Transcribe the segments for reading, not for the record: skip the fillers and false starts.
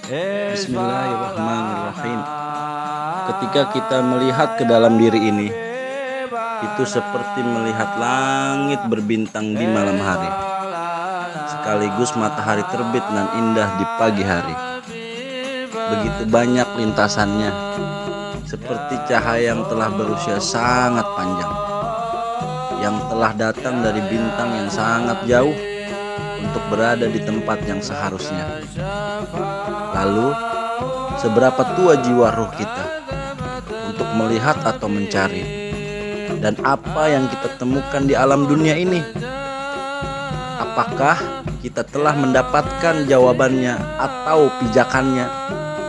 Bismillahirrahmanirrahim. Ketika kita melihat ke dalam diri ini, itu seperti melihat langit berbintang di malam hari, sekaligus matahari terbit dan indah di pagi hari. Begitu banyak lintasannya, seperti cahaya yang telah berusia sangat panjang, yang telah datang dari bintang yang sangat jauh untuk berada di tempat yang seharusnya. Lalu, seberapa tua jiwa ruh kita untuk melihat atau mencari, dan apa yang kita temukan di alam dunia ini? Apakah kita telah mendapatkan jawabannya atau pijakannya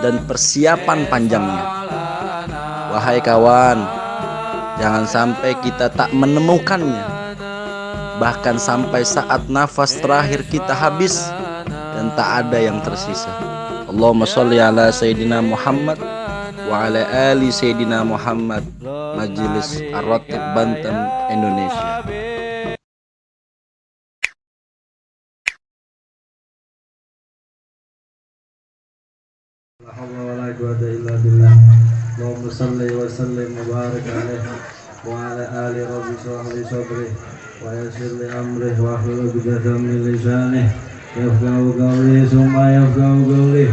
dan persiapan panjangnya? Wahai kawan, jangan sampai kita tak menemukannya, bahkan sampai saat nafas terakhir kita habis dan tak ada yang tersisa. Allahumma sholli ala Sayyidina Muhammad wa ala ali Sayyidina Muhammad. Majelis Ar-Ratib Banten, Indonesia. La haula wala quwwata illa billah. Allahumma shalli wa sallim wa barik alaihi wa ala ali rabbi shrah li sadri wa yassir li amri wa hlul 'uqdatam min lisani yafqahu qawli summa yafqahu qawli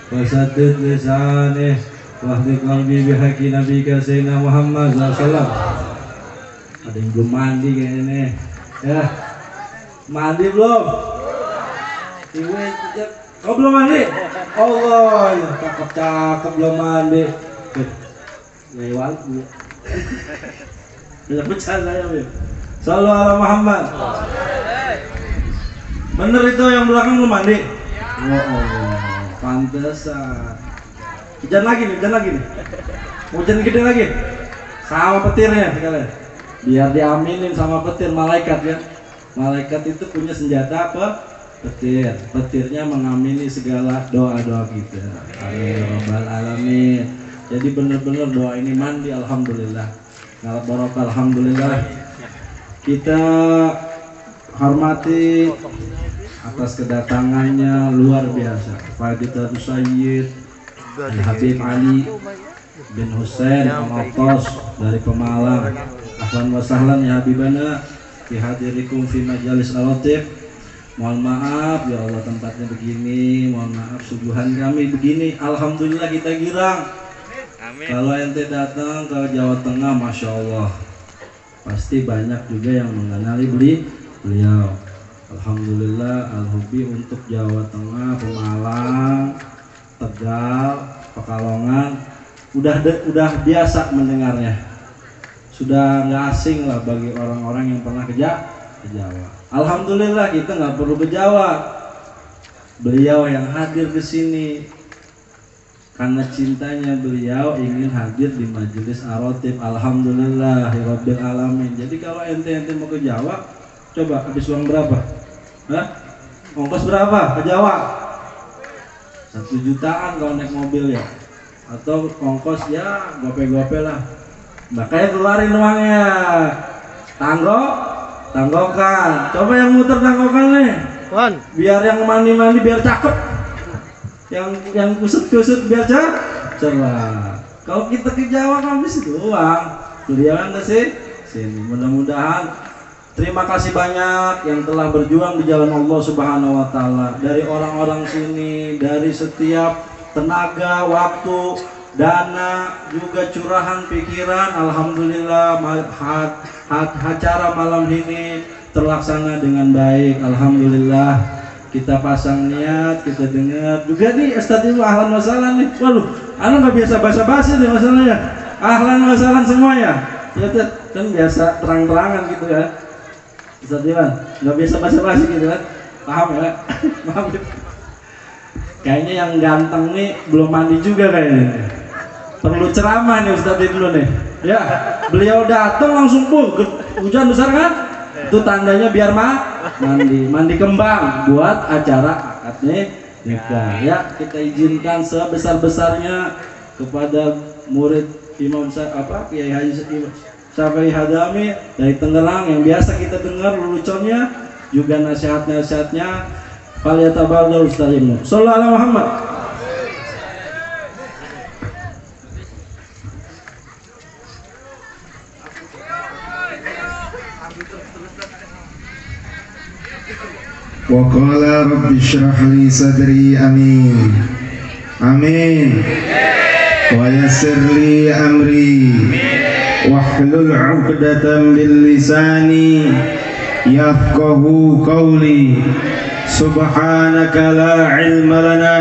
wa saddid lisani wa hdi qalbi bi haqqi nabiyika sayyidina Muhammad sallallahu alaihi wasallam. Ada yang belum mandi kayaknya nih. Ya. Mandi belum? Iwe, kau belum mandi? Allah, ya cakep belum mandi. Lewat bu. Bisa pecah saya bu. Sallu ala Muhammad. Bener itu yang belakang belum mandi? Oh Allah, pantesan. Hujan lagi nih. Hujan gede lagi. Sama petirnya sekalian. Biar diaminin sama petir malaikat ya. Malaikat itu punya senjata apa? Petirnya mengamini segala doa-doa kita. Amin rabbal alamin. Jadi benar-benar doa ini mandi alhamdulillah. Ngalap barokah alhamdulillah. Kita hormati atas kedatangannya luar biasa. Fadilatul Sayyid Habib Ali bin Husain Al-Attas dari Pemalang. Ahlan wa sahlan ya habibana fi hadirikum fi majalis Al-Ratib. Mohon maaf ya Allah tempatnya begini, mohon maaf suguhan kami begini. Alhamdulillah kita girang. Amin. Kalau ente datang ke Jawa Tengah, masya Allah, pasti banyak juga yang mengenali beliau. Alhamdulillah, al-hubi untuk Jawa Tengah, Pemalang, Tegal, Pekalongan, udah biasa mendengarnya. Sudah nggak asing lah bagi orang-orang yang pernah ke Jawa. Alhamdulillah kita nggak perlu ke Jawa. Beliau yang hadir ke sini karena cintanya beliau ingin hadir di majelis Ar-Ratib. Alhamdulillahirabbil alamin. Jadi kalau ente mau ke Jawa, coba habis uang berapa? Hah? Ongkos berapa ke Jawa? 1 jutaan kalau naik mobil ya. Atau ongkos ya gope-gope lah. Makanya keluarin uangnya. Tanggokan. Coba yang muter tanggokan nih. Biar yang mandi-mandi biar cakep. Yang kusut-kusut biar cerah. Kalau kita ke Jawa habis doang. Beliau kan sih sini. Mudah-mudahan terima kasih banyak yang telah berjuang di jalan Allah Subhanahu wa taala. Dari orang-orang sini, dari setiap tenaga, waktu, dana, juga curahan pikiran. Alhamdulillah acara malam ini terlaksana dengan baik. Alhamdulillah. Kita pasang niat, kita dengar juga nih Ustadz itu ahlan wasalan nih. Waduh, anu nggak biasa basa-basi nih masalahnya. Ahlan wasalan semua ya. Ya kan biasa terang-terangan gitu ya. Ustadz Iwan nggak biasa basa-basi gitu kan. Paham ya? Paham. Kayaknya yang ganteng nih belum mandi juga kayaknya. Perlu ceramah nih Ustadz dulu nih. Ya, beliau datang langsung hujan besar kan? Itu tandanya biar mandi kembang buat acara akad nikah. Ya, kita izinkan sebesar-besarnya kepada murid Imam Kiai Haji Syafii Hadami dari Tangerang yang biasa kita dengar leluconnya juga nasihat-nasihatnya. Falyatabadal Ustaz Ibnu. Sallallahu alaihi Muhammad. وقال رب اشرح لي صدري آمين آمين ويسر لي أمري واحلل عقدة من لساني يفقه قولي سبحانك لا علم لنا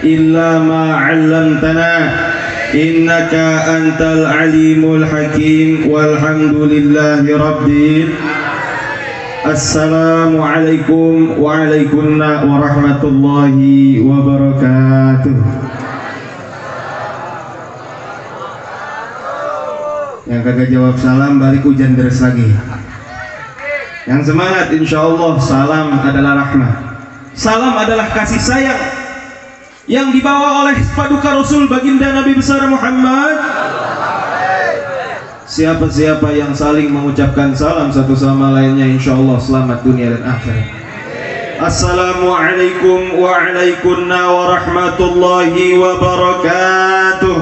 إلا ما علمتنا إنك أنت العليم الحكيم والحمد لله ربي. Assalamualaikum waalaikumsalam warahmatullahi wabarakatuh. Yang kagak jawab salam balik hujan deras lagi. Yang semangat insyaallah salam adalah rahmah. Salam adalah kasih sayang yang dibawa oleh paduka Rasul baginda Nabi besar Muhammad. Siapa-siapa yang saling mengucapkan salam satu sama lainnya insyaallah selamat dunia dan akhirat. Assalamualaikum waalaikumsalam warahmatullahi wabarakatuh.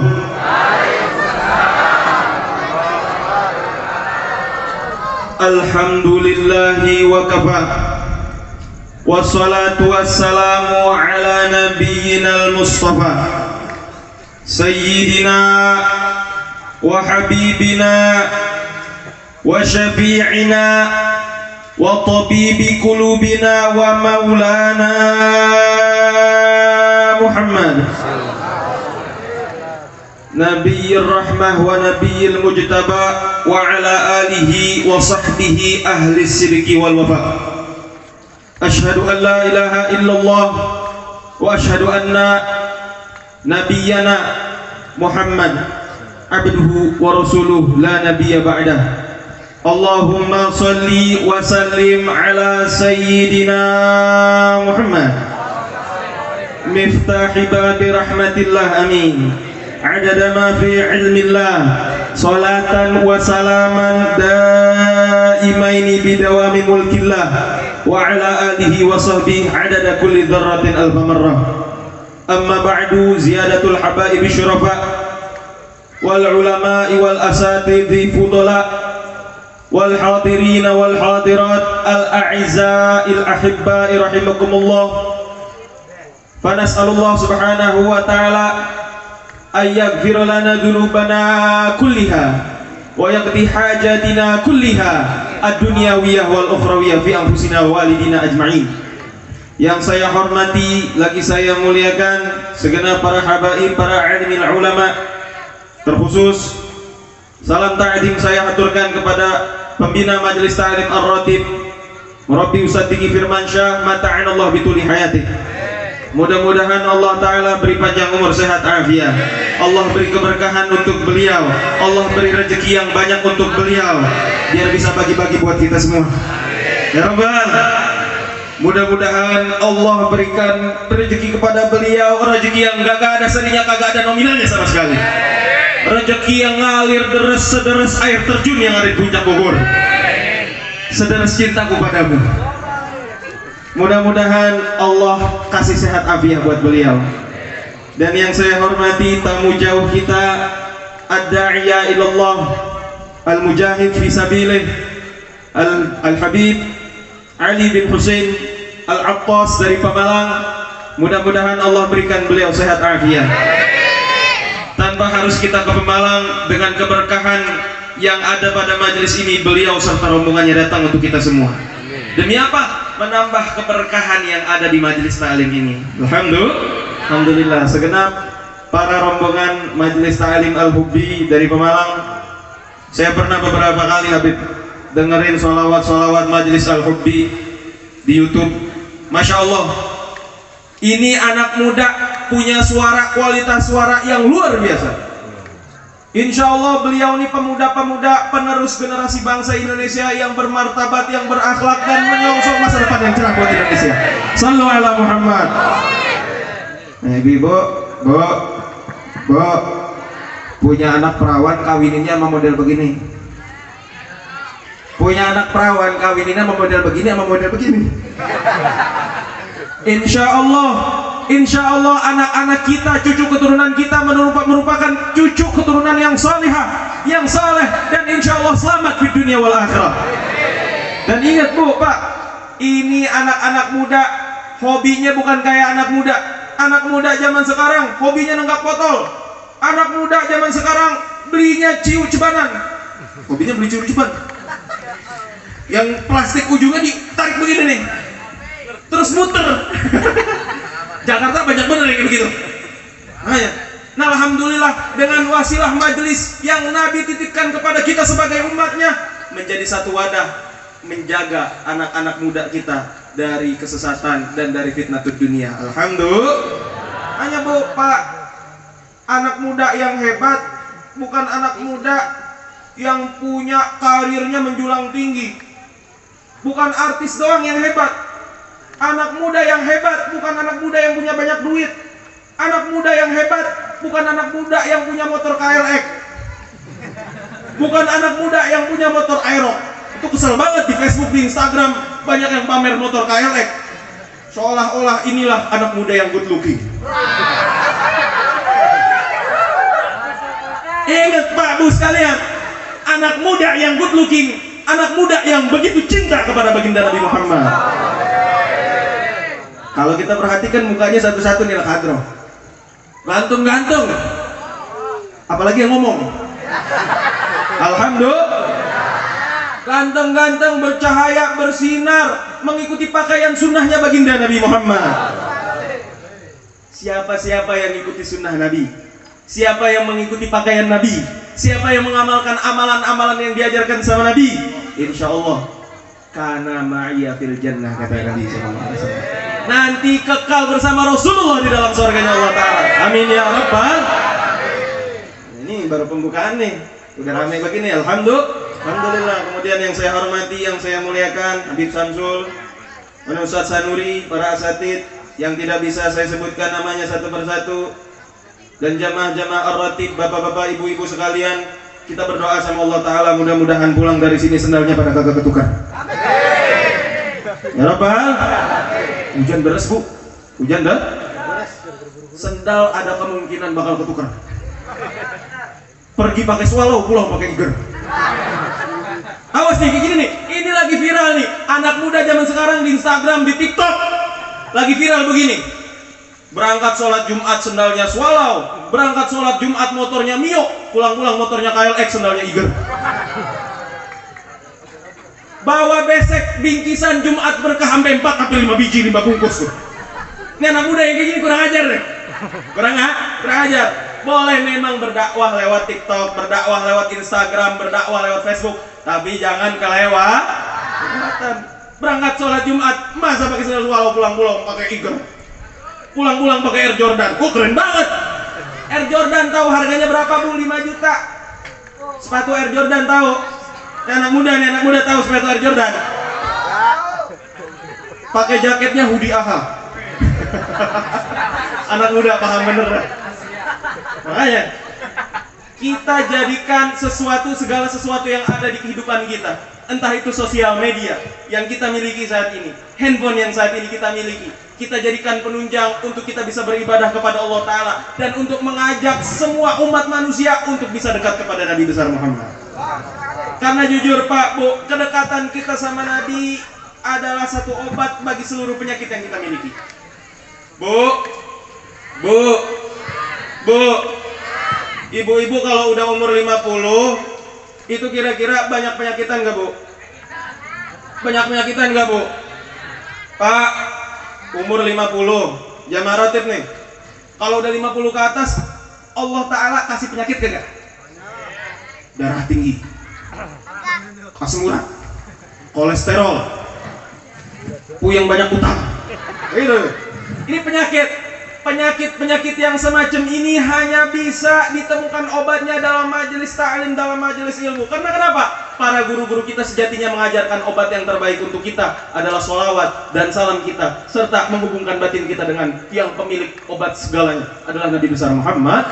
Alhamdulillahi wa kafa. Wassalatu wassalamu ala nabiyyina al-mustafa sayyidina wa habibina wa syafi'ina wa tabibi qulubina wa maulana Muhammad Nabiyyir rahmah wa nabiyyil mujtaba wa ala alihi wa sahbihi ahli sidqi wal wafa. Asyhadu an la ilaha illallah wa asyhadu anna nabiyyana Muhammad abduhu wa rasuluh la nabiyya ba'dah. Allahumma salli wa sallim ala sayyidina Muhammad miftahi babi rahmatillah amin adada ma fi ilmillah salatan wa salaman daimaini bidawami mulkillah wa ala alihi wa sahbihi adada kulli dzarratin alfa marrah. Amma ba'du, ziyadatul habaib syurafa wal ulama'i wal asatidhi fudala wal hadirin wal hadirat al a'izza'i al ahibba'i rahimakumullah. Fa nas'alullah subhanahu wa ta'ala ayyaghfir lana dzunubana kulliha wa yaqdi hajatina kulliha ad-dunyawiyah wal ukhrawiyah fi anfusina wa walidina ajma'in. Yang saya hormati lagi saya muliakan segenap para habaib, para alimil ulama, terkhusus salam ta'zim saya aturkan kepada pembina Majelis Ta'lim Ar-Ratib Murabbi Ustaz Diki Firmansyah mata'anallah bituli hayati. Mudah-mudahan Allah Ta'ala beri panjang umur sehat afiat, Allah beri keberkahan untuk beliau, Allah beri rezeki yang banyak untuk beliau biar bisa bagi-bagi buat kita semua ya Rabbal. Mudah-mudahan Allah berikan rezeki kepada beliau, rezeki yang gak ada seninya, kagak ada nominalnya sama sekali, rezeki yang ngalir deres air terjun yang ada di puncak Bogor, sederas cintaku padamu. Mudah-mudahan Allah kasih sehat afiat buat beliau. Dan yang saya hormati tamu jauh kita, ad-da'iya ilallah, al-mujahid fi sabilih, al-habib Ali bin Husain Al-Attas dari Pemalang. Mudah-mudahan Allah berikan beliau sehat afiat. Tanpa harus kita ke Pemalang, dengan keberkahan yang ada pada majelis ini, beliau serta rombongannya datang untuk kita semua. Demi apa? Menambah keberkahan yang ada di majelis ta'lim ini. Alhamdulillah, segenap para rombongan majelis ta'lim Al-Hubbi dari Pemalang, saya pernah beberapa kali Habib dengerin sholawat majelis Al-Hubbi di YouTube. Masya Allah, ini anak muda punya suara, kualitas suara yang luar biasa. Insya Allah beliau ini pemuda-pemuda penerus generasi bangsa Indonesia yang bermartabat, yang berakhlak dan menyongsong masa depan yang cerah buat Indonesia. Sallu ala Muhammad. Bu, punya anak perawan kawininnya sama model begini. Punya anak perawan kawininnya sama model begini sama model begini. Insya Allah anak-anak kita, cucu keturunan kita merupakan cucu keturunan yang salihah, yang saleh, dan insya Allah selamat di dunia wal akhirah. Dan ingat Bu, Pak, ini anak-anak muda hobinya bukan kayak anak muda. Anak muda zaman sekarang hobinya nenggak botol. Anak muda zaman sekarang belinya ciu cebanan. Hobinya beli ciu ceban. Yang plastik ujungnya ditarik begini nih. Terus muter. Jakarta banyak bener yang begitu. Nah, alhamdulillah dengan wasilah majelis yang Nabi titipkan kepada kita sebagai umatnya, menjadi satu wadah menjaga anak-anak muda kita dari kesesatan dan dari fitnatud dunia. Alhamdulillah. Hanya Bu, Pak, anak muda yang hebat bukan anak muda yang punya karirnya menjulang tinggi. Bukan artis doang yang hebat. Anak muda yang hebat bukan anak muda yang punya banyak duit. Anak muda yang hebat bukan anak muda yang punya motor KLX. Bukan anak muda yang punya motor Aerox. Itu kesel banget di Facebook, di Instagram banyak yang pamer motor KLX. Seolah-olah inilah anak muda yang good looking. Ingat Pak Bu sekalian, anak muda yang good looking, anak muda yang begitu cinta kepada baginda Nabi Muhammad. Kalau kita perhatikan mukanya satu-satu nih Al-Qadroh, gantung-gantung, apalagi yang ngomong. Alhamdulillah. Ganteng-ganteng, bercahaya, bersinar, mengikuti pakaian sunnahnya baginda Nabi Muhammad. Siapa-siapa yang mengikuti sunnah Nabi, siapa yang mengikuti pakaian Nabi, siapa yang mengamalkan amalan-amalan yang diajarkan sama Nabi, insya Allah kana ma'iya fil jannah, kata Nabi SAW. Nanti kekal bersama Rasulullah di dalam surganya Allah Ta'ala. Amin ya Rabbal. Ini baru pembukaan nih, udah ramai begini. Alhamdulillah. Kemudian yang saya hormati, yang saya muliakan, Habib Samsul, Ustaz Sanuri, para asatid yang tidak bisa saya sebutkan namanya satu persatu, dan jamaah-jamaah ar-ratib, bapak-bapak, ibu-ibu sekalian, kita berdoa sama Allah Ta'ala mudah-mudahan pulang dari sini sendalnya pada kagak ketukar. Ya Rabbal. Hujan beres Bu, hujan dah. Sendal ada kemungkinan bakal ketukar. Pergi pakai swallow, pulang pakai iger. Awas nih, kayak gini nih, ini lagi viral nih, anak muda zaman sekarang di Instagram, di TikTok, lagi viral begini. Berangkat sholat Jumat sendalnya swallow, berangkat sholat Jumat motornya Mio, pulang-pulang motornya KLX, sendalnya iger. Bawa besek bingkisan Jumat berkah sampai 4 atau 5 biji, 5 bungkus tuh. Ini anak muda yang kayak gini kurang ajar deh. Kurang ajar. Boleh memang berdakwah lewat TikTok, berdakwah lewat Instagram, berdakwah lewat Facebook, tapi jangan kelewatan. Berangkat sholat Jumat, masa pakai sandal swallow, pulang-pulang pakai iger, pulang-pulang pakai Air Jordan. Keren banget. Air Jordan tahu harganya berapa Bu? 5 juta. Sepatu Air Jordan tahu? Anak muda tahu sepatu Air Jordan? Pakai jaketnya hoodie AHA. Anak muda paham bener. Makanya kita jadikan segala sesuatu yang ada di kehidupan kita, entah itu sosial media yang kita miliki saat ini, handphone yang saat ini kita miliki, kita jadikan penunjang untuk kita bisa beribadah kepada Allah Ta'ala dan untuk mengajak semua umat manusia untuk bisa dekat kepada Nabi besar Muhammad. Karena jujur Pak Bu, kedekatan kita sama Nabi adalah satu obat bagi seluruh penyakit yang kita miliki. Bu, ibu-ibu kalau udah umur 50, itu kira-kira banyak penyakitan nggak Bu? Banyak penyakitan nggak Bu? Pak, umur 50, jamaah ratib nih. Kalau udah 50 ke atas, Allah Ta'ala kasih penyakit gak? Darah tinggi, asam urat, kolesterol, puyeng banyak utang. Gitu. Ini penyakit yang semacam ini hanya bisa ditemukan obatnya dalam majelis ta'lim, dalam majelis ilmu. Karena kenapa? Para guru-guru kita sejatinya mengajarkan obat yang terbaik untuk kita adalah sholawat dan salam kita, serta menghubungkan batin kita dengan yang pemilik obat segalanya adalah Nabi besar Muhammad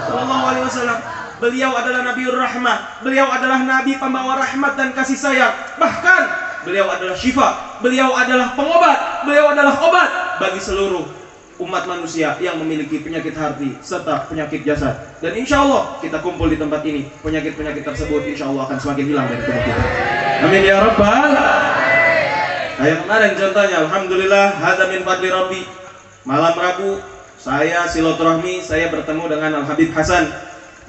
Sallallahu Alaihi Wasallam. Beliau adalah Nabiur Rahmah, beliau adalah Nabi pembawa rahmat dan kasih sayang. Bahkan beliau adalah syifa, beliau adalah pengobat, beliau adalah obat bagi seluruh umat manusia yang memiliki penyakit hati serta penyakit jasad. Dan insya Allah kita kumpul di tempat ini, penyakit-penyakit tersebut insya Allah akan semakin hilang dari tubuh kita. Amin ya Rabbal. Kayak kemarin contohnya, alhamdulillah hadza min fadli rabbi. Malam Rabu saya silaturahmi, saya bertemu dengan Al Habib Hasan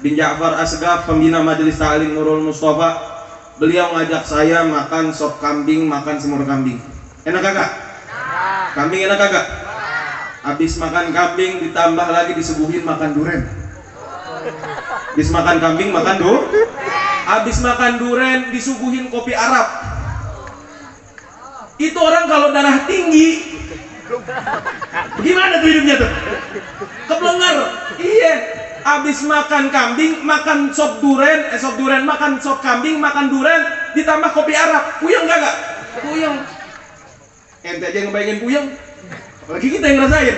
bin Ja'far Asgaf, pembina Majelis Ta'lim Nurul Mustafa. Beliau ngajak saya makan sop kambing, makan semur kambing. Enak kagak? Kambing enak kagak? Habis makan kambing ditambah lagi disuguhin makan duren. Habis makan kambing makan habis makan duren disuguhin kopi Arab. Itu orang kalau darah tinggi gimana tuh hidupnya tuh? Keblengar. Iya. Habis makan kambing, makan sop duren, makan sop kambing, makan duren, ditambah kopi Arab. Puyeng kagak? Puyeng. Ente aja ngebayangin puyeng. Apalagi kita yang ngerasain.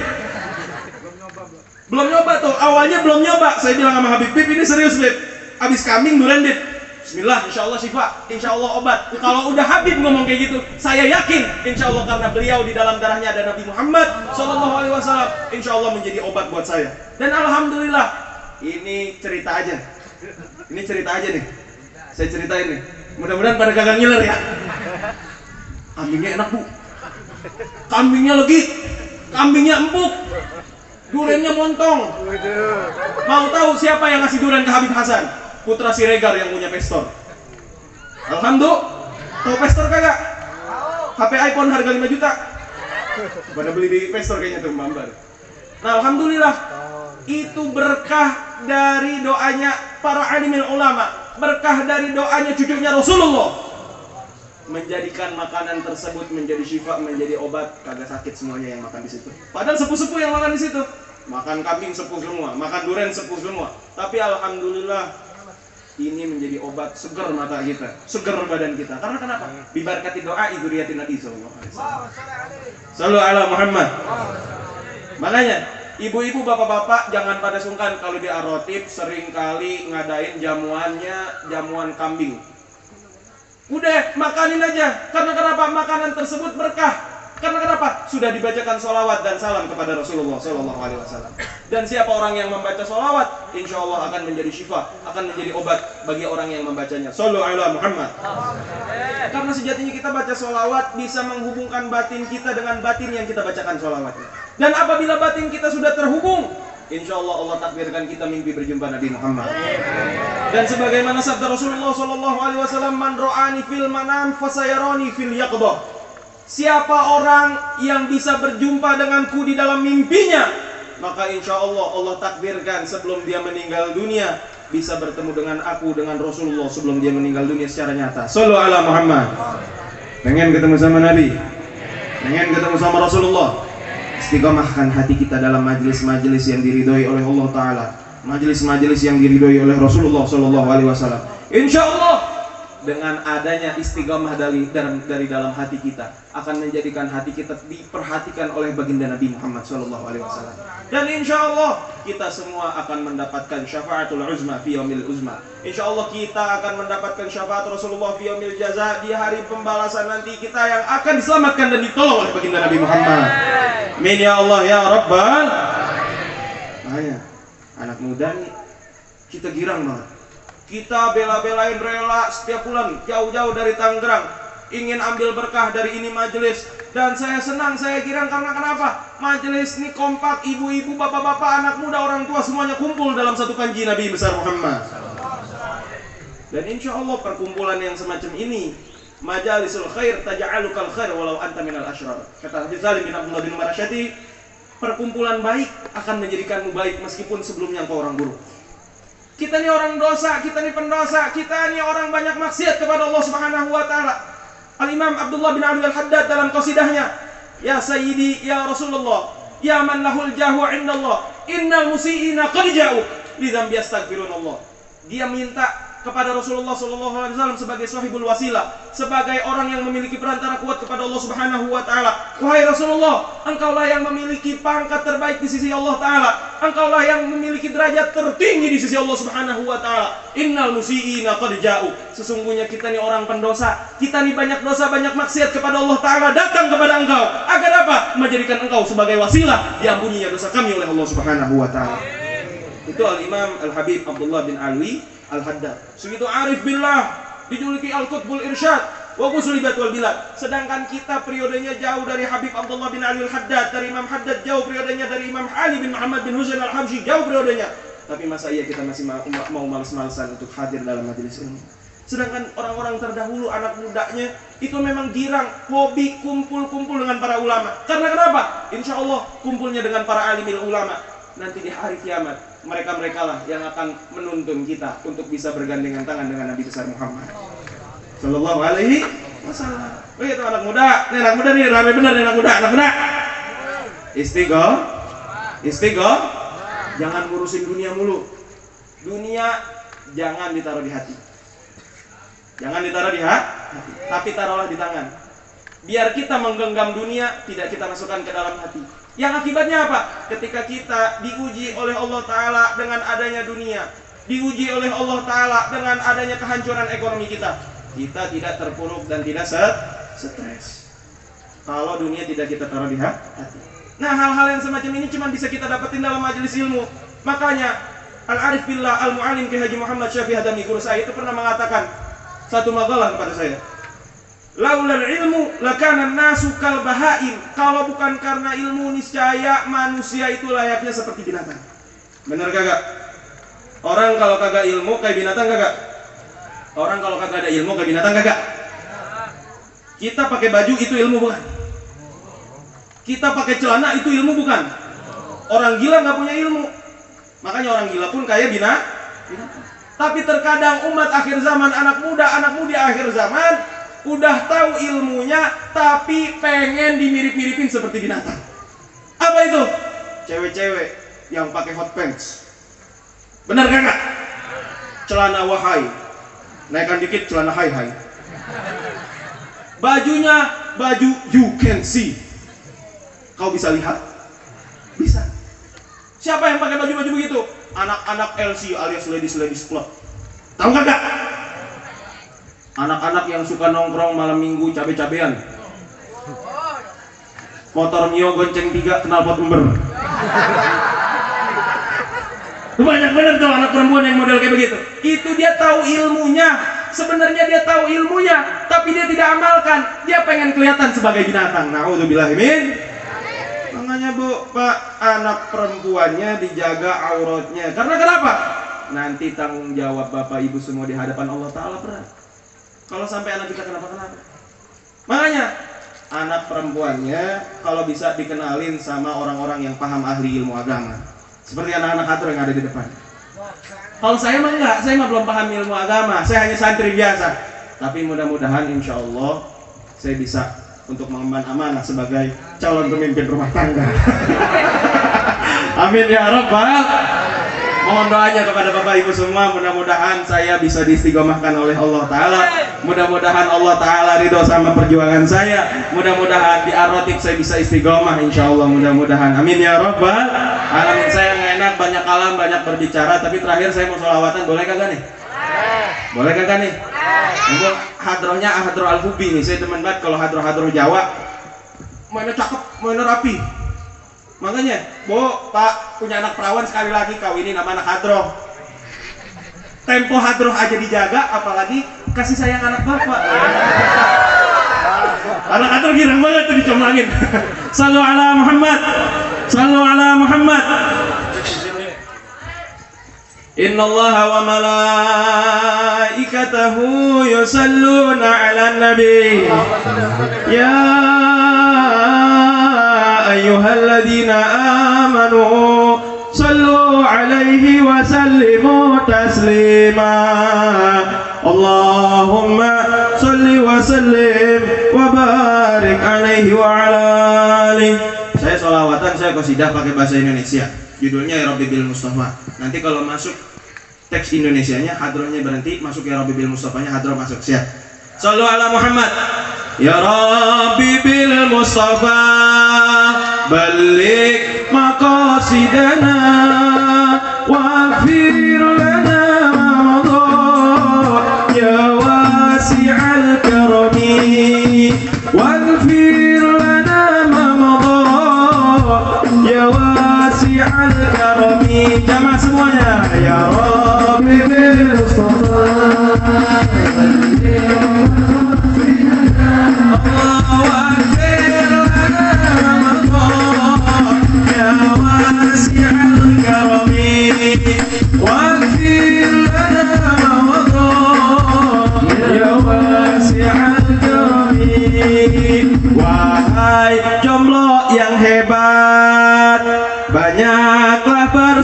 Belum nyoba tuh. Awalnya belum nyoba. Saya bilang sama Habib, Bib ini serius Bib. Habis kambing duren Bib. Bismillah, insya Allah syifa, insya Allah obat. Kalau udah Habib ngomong kayak gitu, saya yakin, insya Allah karena beliau di dalam darahnya ada Nabi Muhammad SAW, insya Allah menjadi obat buat saya. Dan alhamdulillah, ini cerita aja. Ini cerita aja nih. Saya ceritain nih. Mudah-mudahan pada kagak ngiler ya. Kambingnya enak bu. Kambingnya legit. Kambingnya empuk. Durennya montong. Mau tahu siapa yang ngasih duren ke Habib Hasan? Putra Siregar yang punya Pestor. Alhamdulillah. Tahu Pestor kagak? HP iPhone harga 5 juta. Pada beli di Pestor kayaknya tuh Mbak. Nah, alhamdulillah. Itu berkah dari doanya para alimil ulama. Berkah dari doanya cucunya Rasulullah. Menjadikan makanan tersebut menjadi syifa, menjadi obat, kagak sakit semuanya yang makan di situ. Padahal sepuh-sepuh yang makan di situ. Makan kambing sepuh semua, makan duren sepuh semua. Tapi alhamdulillah ini menjadi obat seger mata kita, seger badan kita. Karena kenapa? Bibarkati doa dzurriyyatin Nabi sallallahu alaihi wasallam. Sallu ala Muhammad. Makanya ibu-ibu, bapak-bapak jangan pada sungkan kalau di Arotip seringkali ngadain jamuan kambing. Udah makanin aja. Karena kenapa? Makanan tersebut berkah. Karena kenapa? Sudah dibacakan sholawat dan salam kepada Rasulullah SAW. Dan siapa orang yang membaca sholawat, insya Allah akan menjadi syifa, akan menjadi obat bagi orang yang membacanya. Sallu ala Muhammad. Karena sejatinya kita baca sholawat bisa menghubungkan batin kita dengan batin yang kita bacakan sholawatnya. Dan apabila batin kita sudah terhubung, insya Allah Allah takdirkan kita mimpi berjumpa Nabi Muhammad. Dan sebagaimana sabda Rasulullah SAW, man ro'ani fil manam fasayaroni fil yaqdah. Siapa orang yang bisa berjumpa denganku di dalam mimpinya, maka insya Allah Allah takdirkan sebelum dia meninggal dunia bisa bertemu dengan aku, dengan Rasulullah sebelum dia meninggal dunia secara nyata. Sallu ala Muhammad. Pengen ketemu sama Nabi, pengen ketemu sama Rasulullah. Istiqomahkan hati kita dalam majelis-majelis yang diridhoi oleh Allah Ta'ala, majelis-majelis yang diridhoi oleh Rasulullah SAW. Insya Allah dengan adanya istiqomah dari dalam hati kita akan menjadikan hati kita diperhatikan oleh baginda Nabi Muhammad SAW. Dan insya Allah kita semua akan mendapatkan syafaatul uzma fi yaumil uzma. Insya Allah kita akan mendapatkan syafaat Rasulullah fi yaumil jaza, di hari pembalasan nanti kita yang akan diselamatkan dan ditolong oleh baginda Nabi Muhammad. Amin ya Allah ya Rabbal. Makanya anak muda nih kita girang banget. Kita bela-belain rela setiap bulan jauh-jauh dari Tangerang ingin ambil berkah dari ini majelis. Dan saya senang, saya girang karena kenapa? Majelis ini kompak, ibu-ibu, bapak-bapak, anak muda, orang tua semuanya kumpul dalam satu kanji Nabi besar Muhammad. Dan insya Allah perkumpulan yang semacam ini, majalisul khair taja'alukal khair walau anta minal asyrar. Kata Hadits Salim bin Abdullah bin Umar Asyati, perkumpulan baik akan menjadikanmu baik meskipun sebelumnya engkau orang buruk. Kita ini orang dosa, kita ini pendosa, kita ini orang banyak maksiat kepada Allah Subhanahu wa taala. Al-Imam Abdullah bin Ali Al-Haddad dalam qasidahnya, ya Sayyidi ya Rasulullah, ya man lahul jahu indallah, innal musiiina qad ja'u lidzambi yastaghfirunallah. Dia minta kepada Rasulullah SAW sebagai sahibul wasilah, sebagai orang yang memiliki perantara kuat kepada Allah Subhanahu wa taala. Wahai Rasulullah, engkaulah yang memiliki pangkat terbaik di sisi Allah taala. Engkaulah yang memiliki derajat tertinggi di sisi Allah Subhanahu wa taala. Innal musiiina qad ja'u. Sesungguhnya kita ini orang pendosa, kita ini banyak dosa, banyak maksiat kepada Allah taala, datang kepada engkau agar apa? Menjadikan engkau sebagai wasilah diampuninya dosa kami oleh Allah Subhanahu wa taala. Itu Al-Imam Al-Habib Abdullah bin Alwi Al-Haddad. Segitu arif billah, dijuluki Al-Qutbul Irsyad, wa qusulibat wal bilad. Sedangkan kita periodenya jauh dari Habib Abdullah bin Ali al-Haddad, dari Imam Haddad jauh periodenya, dari Imam Ali bin Muhammad bin Husain al-Habsyi jauh periodenya. Tapi masa iya kita masih mau malas-malasan untuk hadir dalam majelis ilmu? Sedangkan orang-orang terdahulu, anak mudanya itu memang girang, hobi kumpul-kumpul dengan para ulama. Karena kenapa? Insya Allah kumpulnya dengan para alimil ulama. Nanti di hari kiamat mereka-mereka lah yang akan menuntun kita untuk bisa bergandengan tangan dengan Nabi besar Muhammad Sallallahu Alaihi Wasallam. Begitu anak muda, nih rame bener nih anak muda. Istighfar, jangan ngurusin dunia mulu. Dunia jangan ditaruh di hati. Jangan ditaruh di hati, tapi taruhlah di tangan. Biar kita menggenggam dunia, tidak kita masukkan ke dalam hati. Yang akibatnya apa? Ketika kita diuji oleh Allah Ta'ala dengan adanya dunia, diuji oleh Allah Ta'ala dengan adanya kehancuran ekonomi kita tidak terpuruk dan tidak stres. Kalau dunia tidak kita taruh di hati. Nah, hal-hal yang semacam ini cuma bisa kita dapetin dalam majelis ilmu. Makanya Al-Arif Billah Al-Mu'alim Ki Haji Muhammad Syafi'i Hadami guru saya itu pernah mengatakan satu makalah kepada saya, laulal ilmu lakana nasu kal bahaim. Kalau bukan karena ilmu, niscaya manusia itu layaknya seperti binatang. Bener kagak? Orang kalau kagak ilmu kayak binatang kagak? Orang kalau kagak ada ilmu kayak binatang kagak? Kita pakai baju itu ilmu bukan? Kita pakai celana itu ilmu bukan? Orang gila nggak punya ilmu. Makanya orang gila pun kayak binatang. Tapi terkadang umat akhir zaman, anak mudi akhir zaman udah tahu ilmunya tapi pengen dimirip-miripin seperti binatang. Apa itu? Cewek-cewek yang pakai hot pants. Benar kagak? Celana wahai, naikkan dikit celana hai. Bajunya baju you can see. Kau bisa lihat? Bisa. Siapa yang pakai baju-baju begitu? Anak-anak LC alias ladies club. Tahu kagak? Anak-anak yang suka nongkrong malam minggu cabe-cabean. Motor Mio gonceng 3 knalpot ember. Banyak bener tuh anak perempuan yang model kayak begitu. Itu dia tahu ilmunya. Sebenarnya dia tahu ilmunya, tapi dia tidak amalkan. Dia pengen kelihatan sebagai binatang. Na'udzubillah min. Makanya Bu, Pak, anak perempuannya dijaga auratnya. Karena kenapa? Nanti tanggung jawab Bapak Ibu semua di hadapan Allah Ta'ala berat. Kalau sampai anak kita kenapa-kenapa. Makanya anak perempuannya kalau bisa dikenalin sama orang-orang yang paham ahli ilmu agama. Seperti anak-anak hadroh yang ada di depan. Kalau saya mah enggak, saya mah belum paham ilmu agama. Saya hanya santri biasa. Tapi mudah-mudahan insya Allah saya bisa untuk mengemban amanah sebagai calon pemimpin rumah tangga. Amin ya Rabbal. Mohon doanya kepada Bapak Ibu semua, mudah-mudahan saya bisa diistiqomahkan oleh Allah Ta'ala. Mudah-mudahan Allah Ta'ala ridho sama perjuangan saya. Mudah-mudahan di Ar-Ratib saya bisa istiqomah insya Allah, mudah-mudahan. Amin ya Rabbal alamin. Saya nggak enak banyak kalam, banyak berbicara, tapi terakhir saya mau sholawatan, boleh kagak nih? Boleh kagak nih? Ini hadrohnya hadroh Al-Hubi nih. Saya teman banget kalau hadroh Jawa. Mainnya cakep, mainnya rapi. Makanya, Bu, Pak, punya anak perawan sekali lagi kawinin sama anak hadroh. Tempo hadroh aja dijaga, apalagi kasih sayang anak bapak. Anak hadroh girang banget tuh dicomlangin. Sallu ala Muhammad. Sallu ala Muhammad. Innallaha wa malaikatahu yusalluna 'alan nabi. Ya ayyuhalladzina amanu sallu 'alaihi wa sallimu taslima. Allahumma salli wa sallim wa barik 'alaihi wa 'ala alihi. Saya sholawatan, saya qasidah pakai bahasa Indonesia. Judulnya Ya Rabbi Bil Mustafa. Nanti kalau masuk teks Indonesianya, hadrohnya berhenti, masuk Ya Rabbi Bil Mustafanya, hadroh masuk. Siap. Sallu ala Muhammad. Ya Rabbi Bil Mustafa balik maqasidana waghfir lana madha ya wasi'al karami waghfir lana madha ya wasi'al karami. Jamaah semuanya. Ya Rabbi bil Mustafa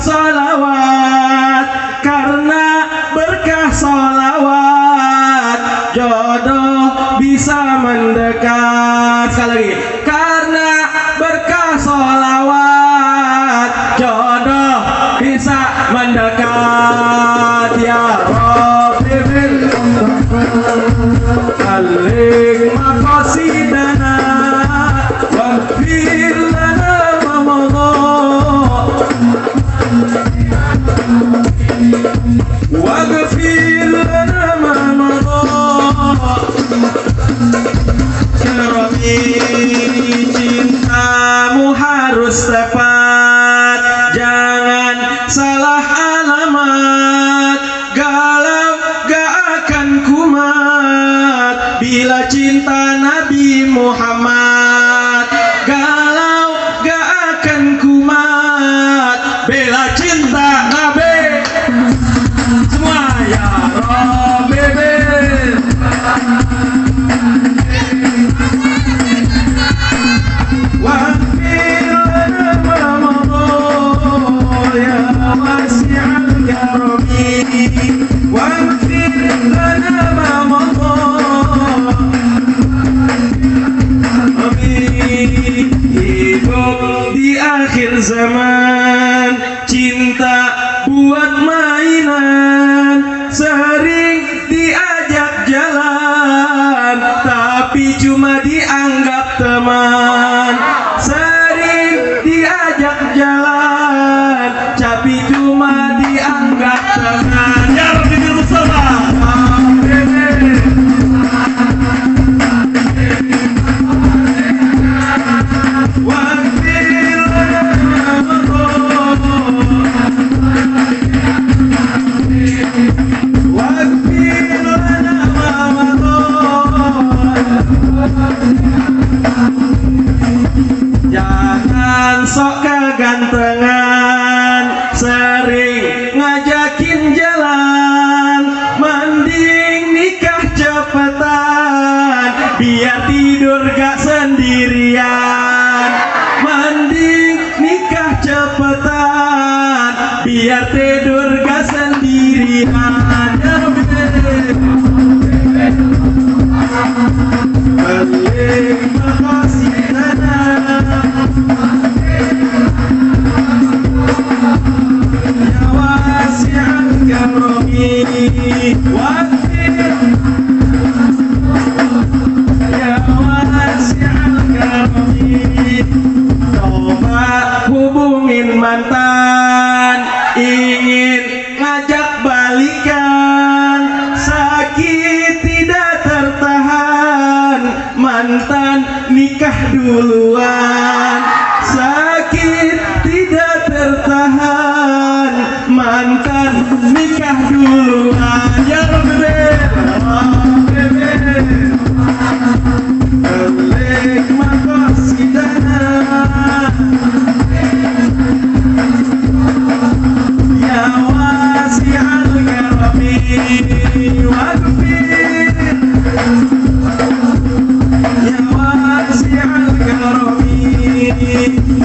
salawat, karena berkah salawat jodoh bisa mendekat. Sekali lagi, karena berkah salawat jodoh bisa mendekat. Ya Rabbi bil alik maqasidana waghfir lana ma madha waghfir lana ma madha. Ya Rabbi, cintamu harus tepat, jangan salah alamat. Galau gak akan kumat bila cinta Nabi Muhammad. Galau gak akan kumat bila cinta Nabi. Semua ya Rabbi waghfir lana ma madha ya wasi'al karami waghfir lana ma madha. Amin. Hidup di akhir zaman, cinta buat mainan, sering diajak jalan tapi cuma dianggap teman. Sering diajak jalan tapi cuma dianggap teman. Ya Rabbi bil Mustafa. Waghfir lana ma madha waghfir lana ma madha. Jangan sok kegantengan, sering ngajakin jalan, mending nikah cepetan biar tidur gak sendirian. Mending nikah cepetan biar tidur gak sendirian. Ya Rabbi balik maqasidana ya wasi'al karami waghfir ya wasi'al karami. Coba hubungin mantan, ingin ngajak balikan, sakit tidak tertahan, mantan nikah duluan. Sakit tidak tertahan, mantan nikah duluan. Ya Rabbi balik maqasidana ya wasi'al karami waghfir ya wasi'al karami.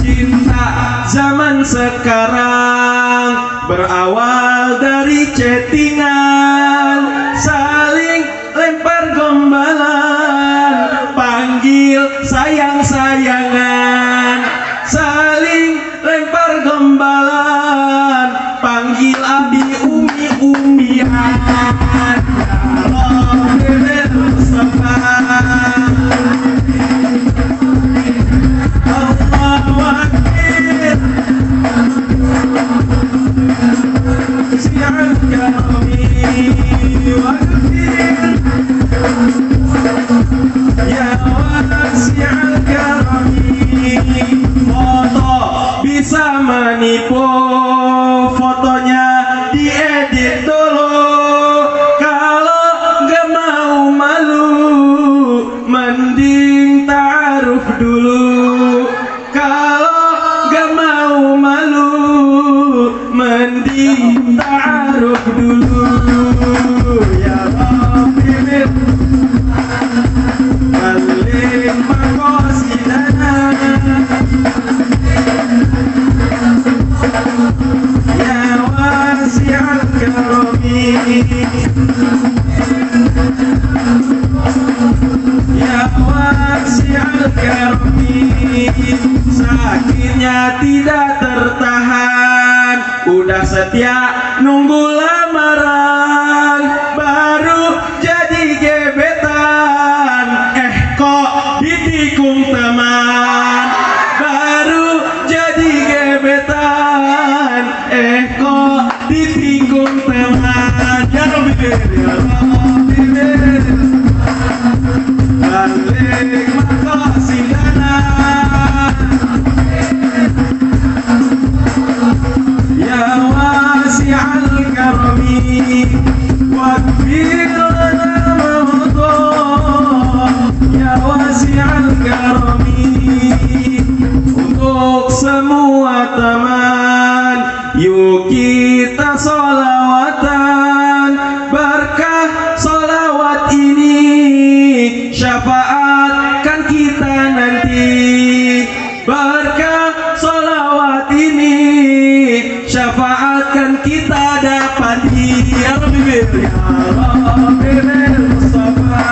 Cinta zaman sekarang berawal dari chattingan, saling lempar gombalan, panggil sayang-sayangan. Saling lempar gombalan, panggil abi umi-umian. Ya Rabbi bil Mustafa. Allahu Akbar. Si'al karami Ya wasi'al karami, sakitnya tidak tertahan, udah setia nunggu lamaran, baru jadi gebetan, kok ditikung teman, baru jadi gebetan, kok ditikung teman. Ya Rabbi, ya Rabbi, balik maqasidana, ya wasi'al karami, waghfir lana ma ya wasi'al karami. Untuk semua teman, yuk kita sholawatan, berkah sholawat ini syafaatkan kita nanti, berkah sholawat ini syafaatkan kita dapati. Ya Rabbi, ya Rabbi Mustafa,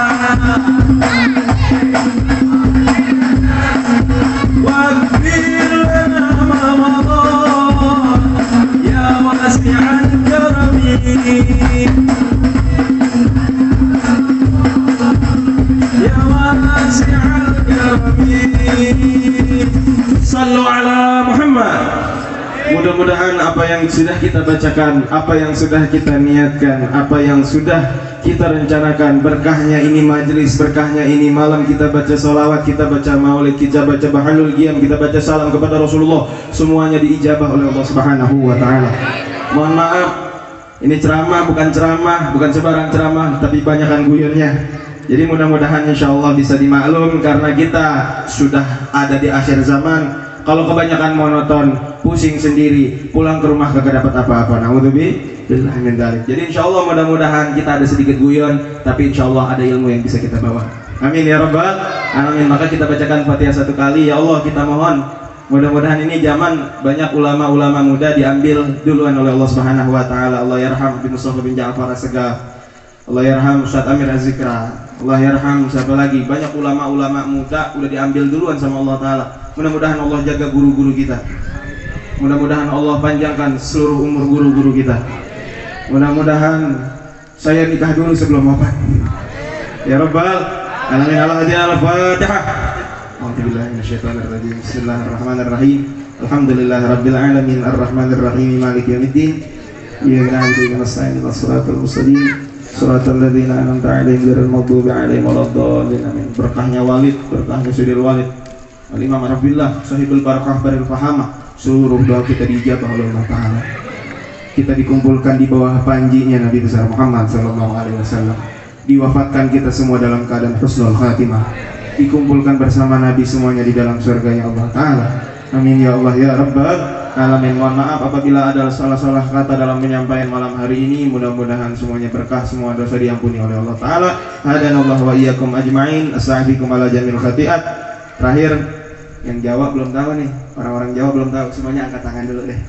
waghfir lana ma madha, ya wasi'al karami, ya wasi'al karami. Sallu ala Muhammad. Mudah-mudahan apa yang sudah kita bacakan, apa yang sudah kita niatkan, apa yang sudah kita rencanakan, berkahnya ini majelis, berkahnya ini malam kita baca sholawat, kita baca maulid, kita baca bahalul qiyam, kita baca salam kepada Rasulullah, semuanya diijabah oleh Allah Subhanahu wa taala. Mohon maaf, ini ceramah bukan sebarang ceramah, tapi banyakan guyonnya. Jadi mudah-mudahan insyaallah bisa dimaklum karena kita sudah ada di akhir zaman. Kalau kebanyakan monoton, pusing sendiri, pulang ke rumah kagak dapat apa-apa. Naudzubillah min dzalik. Jadi insyaallah mudah-mudahan kita ada sedikit guyon, tapi insyaallah ada ilmu yang bisa kita bawa. Amin ya rabbal alamin. Maka kita bacakan Fatihah satu kali. Ya Allah, kita mohon mudah-mudahan ini zaman banyak ulama-ulama muda diambil duluan oleh Allah Subhanahu wa taala. Allah yarham bin Mustafa bin Ja'far As-Segaf. Allah yarham Ustaz Amir Az-Zikra. Allah yarham siapa lagi? Banyak ulama-ulama muda udah diambil duluan sama Allah taala. Mudah-mudahan Allah jaga guru-guru kita. Mudah-mudahan Allah panjangkan seluruh umur guru-guru kita. Mudah-mudahan saya nikah dulu sebelum wafat. Ya Rabbal alamin. Al-Fatihah. A'udzubillahi minasyaitonir rajim. Bismillahirrahmanirrahim. Alhamdulillahirabbil alamin arrahmanir rahim maliki yaumiddin. Iyyaka na'budu wa nasta'in ihdinas siratal mustaqim. Siratal ladzina an'amta 'alaihim ghairil maghdubi 'alaihim waladdallin. Amin. Berkahnya Walid, berkahnya Sudil Walid. Al-Imam Rabbillah, sahibul barakah baril fahamah. Seluruh doa kita diijabah oleh Allah Ta'ala. Kita dikumpulkan di bawah panjinya Nabi besar Muhammad sallallahu alaihi wasallam. Diwafatkan kita semua dalam keadaan husnul khatimah. Dikumpulkan bersama Nabi semuanya di dalam surganya Allah Ta'ala. Amin ya Allah ya Rabbal alamin. Mohon maaf apabila ada salah-salah kata dalam penyampaian malam hari ini. Mudah-mudahan semuanya berkah, semua dosa diampuni oleh Allah Ta'ala. Hadanallahu wa iyyakum ajma'in. Astagfirukum ala jamil khati'at. Terakhir, yang Jawa belum tahu nih, orang-orang Jawa belum tahu, semuanya angkat tangan dulu deh.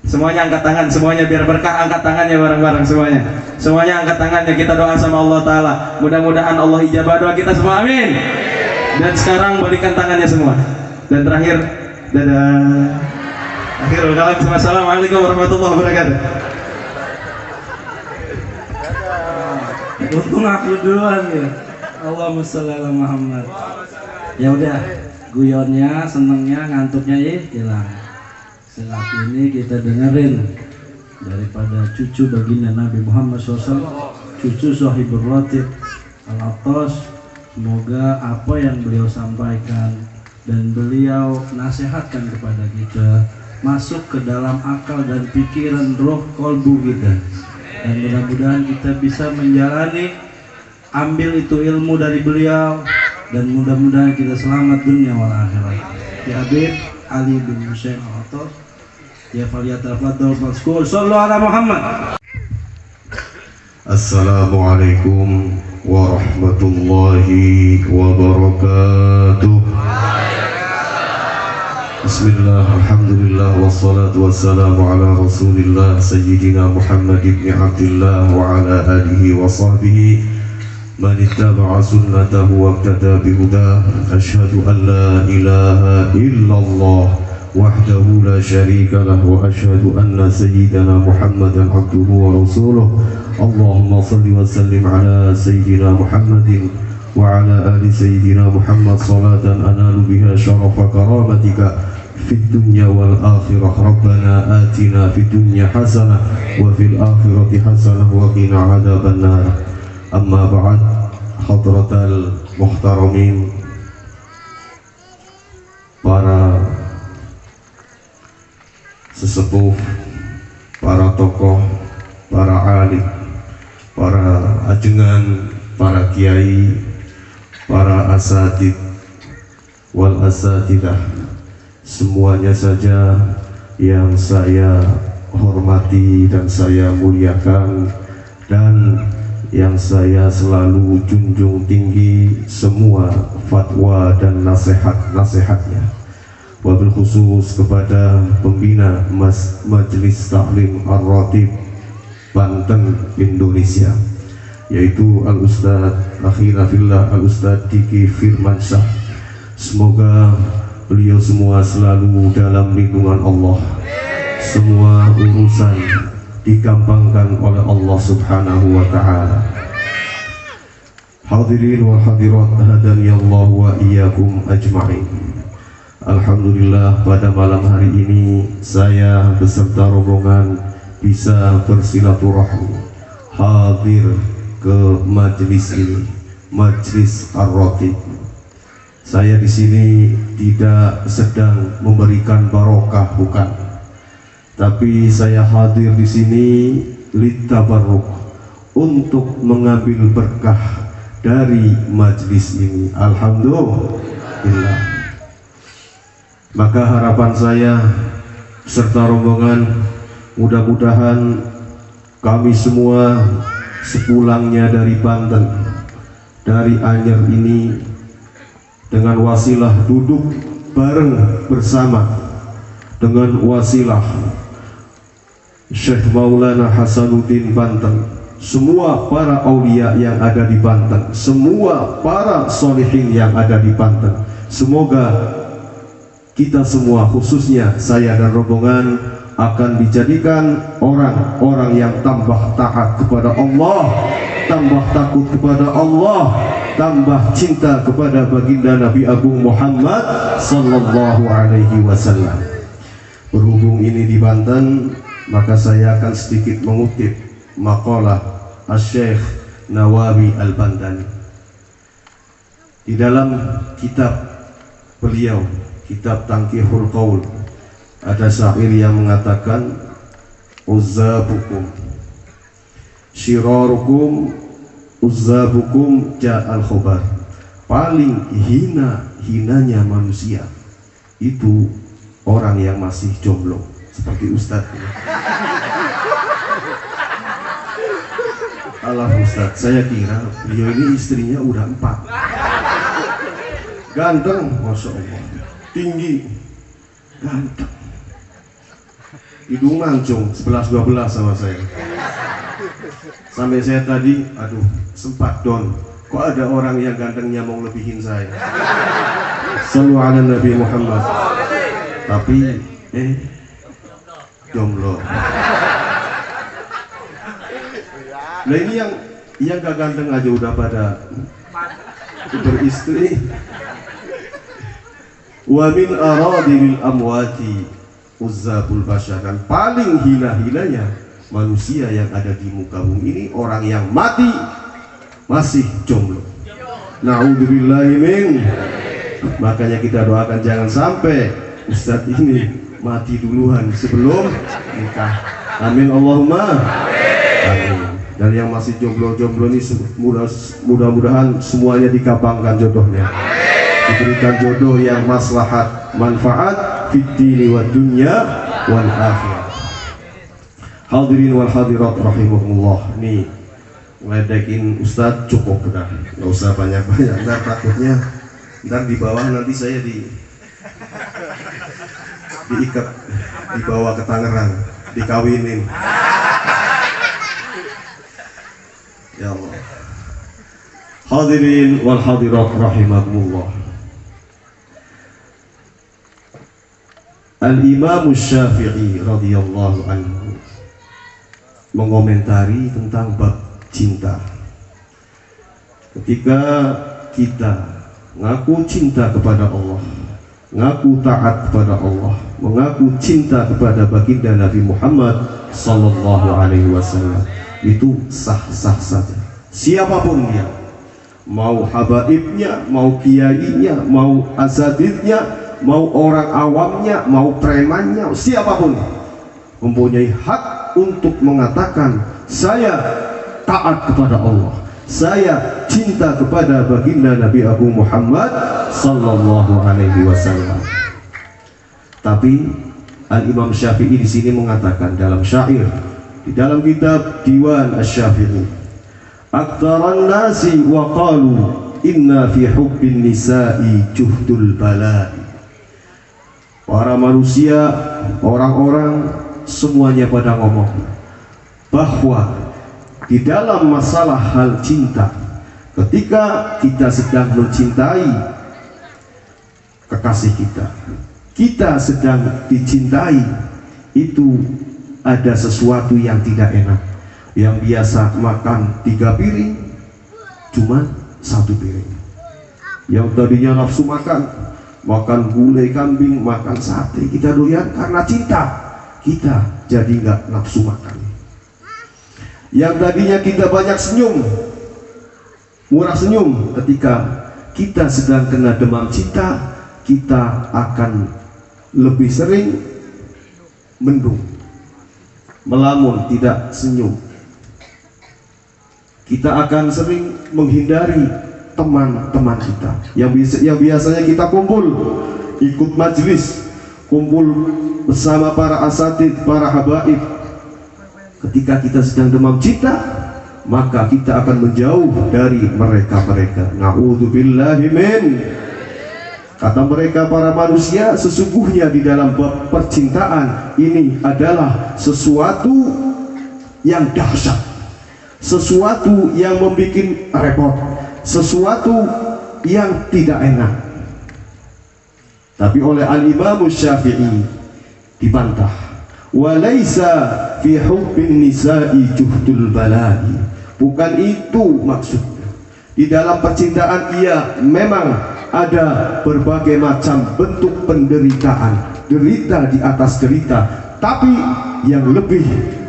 Semuanya angkat tangan, semuanya biar berkah, angkat tangannya bareng-bareng semuanya. Semuanya angkat tangannya, kita doa sama Allah Ta'ala. Mudah-mudahan Allah ijabah doa kita semua, amin. Dan sekarang balikan tangannya semua. Dan terakhir, dadah. Akhirul kalam, assalamualaikum warahmatullahi wabarakatuh. Untung aku duluan ya. Allahumma sholli ala Muhammad. Ya udah, guyonnya, senengnya, ngantuknya hilang. Saat ini kita dengerin daripada cucu baginda Nabi Muhammad SAW, cucu Sohibur Latif Al-Attas. Semoga apa yang beliau sampaikan dan beliau nasihatkan kepada kita masuk ke dalam akal dan pikiran roh kolbu kita, dan mudah-mudahan kita bisa menjalani, ambil itu ilmu dari beliau, dan mudah-mudahan kita selamat dunia wal akhirat. Ya Habib Ali bin Syekh Al-Attas, ya faliyatafadhal mazkur. Shallallahu ala Muhammad. Assalamualaikum warahmatullahi wabarakatuh. Bismillah, alhamdulillah, wassalatu wassalamu ala rasulillah Sayyidina Muhammad ibn Abdillah wa ala alihi wa sahbihi man ittaba'a sunnatahu wa iqtada bihudah. Ashhadu an la ilaha illallah wahdahu la syarika lah wa ashhadu anna sayyidana Muhammadan abduhu wa rasuluh. Allahumma salli wa sallim ala sayyidina Muhammadin wa ala ali sayyidina Muhammad salatan analu biha syarafa karamatika fid dunya wal akhirah. Rabbana atina fid dunya hasanah wa fil akhirati hasanah wa qina adzaban nar. Amma ba'd, hadratal muhtaramin, para sesepuh, para tokoh, para alim, para ajengan, para kiai, para asatid wal asatidah, semuanya saja yang saya hormati dan saya muliakan, dan yang saya selalu junjung tinggi semua fatwa dan nasihat-nasihatnya, wabil khusus kepada pembina Majelis Taklim Ar-Ratib Banten Indonesia, yaitu Al-Ustadz Akhina Fillah Al-Ustadz Diki Firmansyah. Semoga beliau semua selalu dalam lindungan Allah, semua urusan digampangkan oleh Allah Subhanahu wa ta'ala. Hadirin wal hadirat, hadani Allah wa iyyakum ajma'in. Alhamdulillah, pada malam hari ini saya beserta rombongan bisa bersilaturahmi hadir ke majelis ini, Majelis Ar-Ratib. Saya di sini tidak sedang memberikan barokah, bukan, tapi saya hadir di sini litabarruk, untuk mengambil berkah dari majelis ini. Alhamdulillah. Maka harapan saya serta rombongan, mudah-mudahan kami semua sepulangnya dari Banten, dari Anyer ini, dengan wasilah duduk bareng bersama dengan wasilah Syekh Maulana Hasanuddin Banten, semua para aulia yang ada di Banten, semua para solihin yang ada di Banten, semoga kita semua, khususnya saya dan rombongan, akan dijadikan orang-orang yang tambah taat kepada Allah, tambah takut kepada Allah, tambah cinta kepada baginda Nabi Agung Muhammad sallallahu alaihi wasallam. Berhubung ini di Banten, maka saya akan sedikit mengutip maqalah Asy-Syaikh Nawawi Al-Bandani. Di dalam kitab beliau, kitab Tanqihul Qaul, ada syair yang mengatakan, uzzabukum syirarukum uzzabukum ja'al khobar. Paling hinanya manusia itu orang yang masih jomblo, seperti Ustadz ini. Alah Ustadz, saya kira beliau ini istrinya udah 4. Ganteng, Masya Allah, tinggi, ganteng, hidung mancung 11-12 sama saya. Sampai saya tadi, aduh, sempat down, kok ada orang yang gantengnya mau lebihin saya. Sallu ala Nabi Muhammad. Tapi jomblo. Nah ini yang gak ganteng aja udah pada beristri. Wa min aradil amwati uzzabul bashar, dan paling hina-hinanya manusia yang ada di muka bumi ini orang yang mati masih jomblo. Na'udzubillahi min. Makanya kita doakan jangan sampai Ustadz ini mati duluan sebelum nikah. Amin Allahumma amin. Dan yang masih jomblo-jomblo ini mudah-mudahan semuanya dikabangkan jodohnya, diberikan jodoh yang maslahat, manfaat fid dini wad dunya wal akhirah. Hadirin wal hadirat rahimahumullah. Nih ngeledekin Ustadz cukup udah, nggak usah banyak-banyak, ntar takutnya ntar di bawah nanti saya diikat, dibawa ke Tangerang, dikawinin. Ya Allah. Hadirin wal hadirat rahimakumullah. Al-Imam Syafi'i radhiyallahu anhu mengomentari tentang bab cinta. Ketika kita ngaku cinta kepada Allah, ngaku taat kepada Allah, mengaku cinta kepada baginda Nabi Muhammad sallallahu alaihi wasallam, itu sah-sah saja. Siapapun dia, mau habaibnya, mau kiainya, mau asatidnya, mau orang awamnya, mau premannya, siapapun mempunyai hak untuk mengatakan saya taat kepada Allah, saya cinta kepada baginda Nabi Abu Muhammad sallallahu alaihi wasallam. Tapi Al-Imam Syafi'i di sini mengatakan dalam syair, di dalam kitab Diwan Asy-Syafi'i, aktaran nasi wa qalu inna fi hubbin nisa'i juhdul bala'i. Para manusia, orang-orang semuanya pada ngomong bahwa di dalam masalah hal cinta, ketika kita sedang mencintai kekasih kita, kita sedang dicintai, itu ada sesuatu yang tidak enak. Yang biasa makan 3 piring cuma 1 piring, yang tadinya nafsu makan gulai kambing, makan sate, kita doyan karena cinta, kita jadi nggak nafsu makan. Yang tadinya kita banyak senyum, murah senyum, ketika kita sedang kena demam cinta, kita akan lebih sering mendung, melamun, tidak senyum. Kita akan sering menghindari teman-teman kita yang biasanya kita kumpul, ikut majelis, kumpul bersama para asatid, para habaib. Ketika kita sedang demam cinta, maka kita akan menjauh dari mereka-mereka. Na'udzubillahi min. Kata mereka para manusia, sesungguhnya di dalam bab percintaan ini adalah sesuatu yang dahsyat, sesuatu yang membuat repot, sesuatu yang tidak enak. Tapi oleh Al-Imam Syafi'i dibantah, walaisa fi hubbin nisa'i juhdul bala'i. Bukan itu maksudnya. Di dalam percintaan ia memang ada berbagai macam bentuk penderitaan, derita di atas derita, tapi yang lebih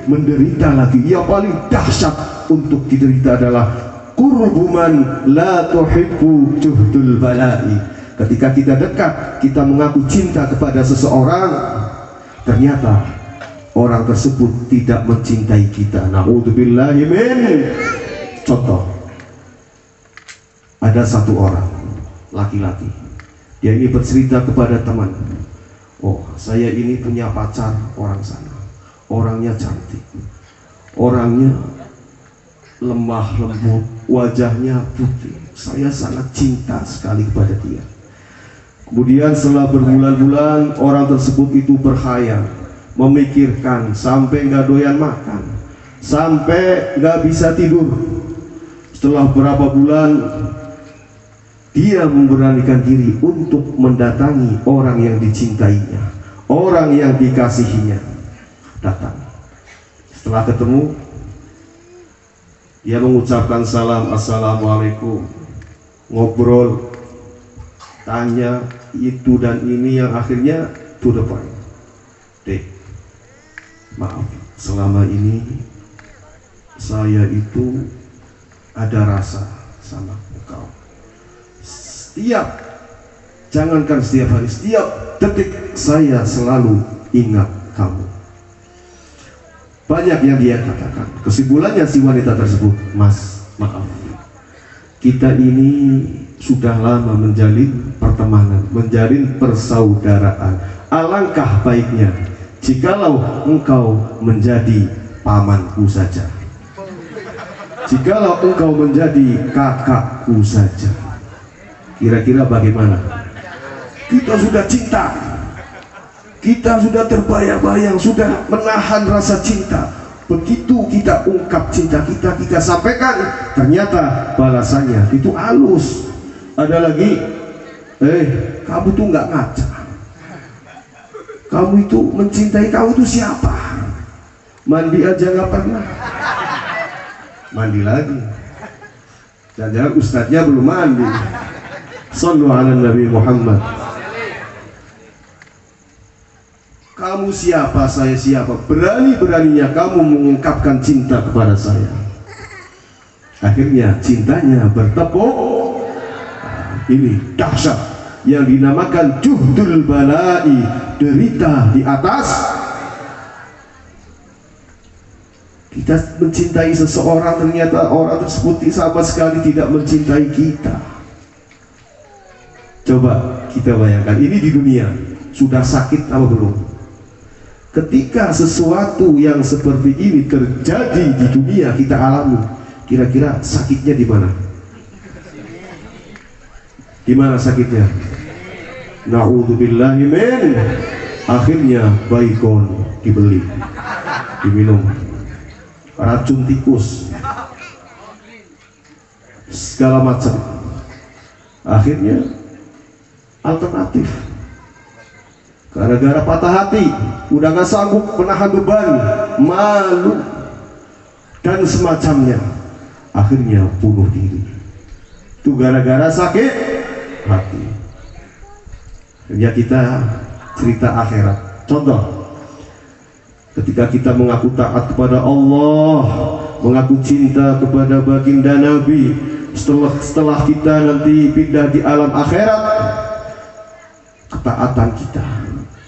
menderita lagi, yang paling dahsyat untuk diderita adalah qurbuman la tuhibbu juhdul bala'i. Ketika kita dekat, kita mengaku cinta kepada seseorang, ternyata orang tersebut tidak mencintai kita. Na'udzubillahi min. Contoh, ada satu orang laki-laki, dia ini bercerita kepada teman, oh saya ini punya pacar orang sana, orangnya cantik, orangnya lemah lembut, wajahnya putih, saya sangat cinta sekali kepada dia. Kemudian setelah berbulan-bulan, orang tersebut itu berkhayal, memikirkan, sampai nggak doyan makan, sampai nggak bisa tidur. Setelah berapa bulan, dia memberanikan diri untuk mendatangi orang yang dicintainya, orang yang dikasihinya. Datang. Setelah ketemu, dia mengucapkan salam, assalamualaikum, ngobrol, tanya itu dan ini, yang akhirnya to the point. Dek, maaf, selama ini saya itu ada rasa sama engkau. Jangankan setiap hari, setiap detik saya selalu ingat kamu. Banyak yang dia katakan. Kesimpulannya si wanita tersebut, mas, maaf, kita ini sudah lama menjalin pertemanan, menjalin persaudaraan. Alangkah baiknya jikalau engkau menjadi pamanku saja, jikalau engkau menjadi kakakku saja. Kira-kira bagaimana? Kita sudah cinta, Kita sudah terbayang-bayang, sudah menahan rasa cinta. Begitu kita ungkap cinta kita, kita sampaikan, ternyata balasannya itu halus. Ada lagi, kamu tuh nggak ngaca. Kamu itu mencintai, kamu itu siapa? Mandi aja nggak pernah. Mandi lagi. Jangan-jangan ustadznya belum mandi. Sallu ala Nabi Muhammad. Kamu siapa, saya siapa? Berani-beraninya kamu mengungkapkan cinta kepada saya. Akhirnya cintanya bertepuk. Ini dahsyat yang dinamakan juhdul balai, derita di atas. Kita mencintai seseorang, ternyata orang tersebut sama sekali tidak mencintai kita. Coba kita bayangkan, ini di dunia sudah sakit atau belum? Ketika sesuatu yang seperti ini terjadi di dunia kita alami, kira-kira sakitnya di mana? Di mana sakitnya? Na'udzubillahi min. Akhirnya baygon dibeli, diminum, racun tikus, segala macam. Akhirnya alternatif. Gara-gara patah hati, udah gak sanggup menahan beban, malu dan semacamnya, akhirnya bunuh diri. Itu gara-gara sakit hati. Ya, kita cerita akhirat. Contoh, ketika kita mengaku taat kepada Allah, mengaku cinta kepada baginda Nabi, setelah kita nanti pindah di alam akhirat, ketaatan kita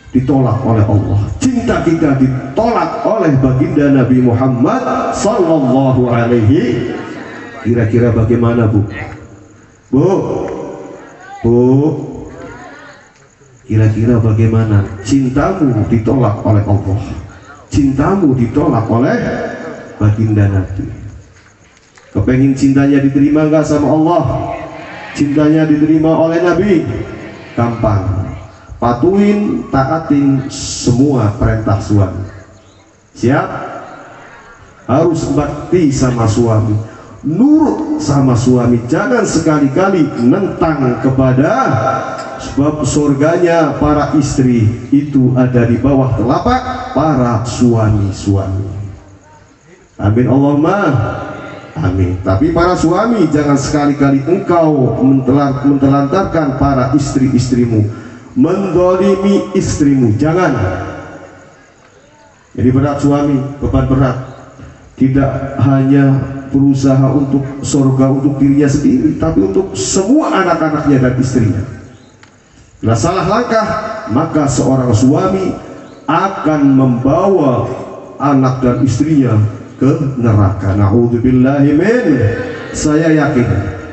ditolak oleh Allah, cinta kita ditolak oleh baginda Nabi Muhammad sallallahu alaihi. Kira-kira bagaimana, Bu? Kira-kira bagaimana? Cintamu ditolak oleh Allah, cintamu ditolak oleh baginda Nabi. Kepengin cintanya diterima nggak sama Allah, cintanya diterima oleh Nabi? Gampang. Patuhin, taatin semua perintah suami. Siap? Harus bakti sama suami, nurut sama suami. Jangan sekali-kali nentang kepada, sebab surganya para istri itu ada di bawah telapak para suami-suami. Amin Allahumma amin. Tapi para suami, jangan sekali-kali engkau mentelantarkan para istri-istrimu, mendolimi istrimu, jangan. Jadi berat suami, beban berat. Tidak hanya berusaha untuk surga untuk dirinya sendiri, tapi untuk semua anak-anaknya dan istrinya. Bila salah langkah, maka seorang suami akan membawa anak dan istrinya ke neraka. Na'udzubillahi min. Saya yakin,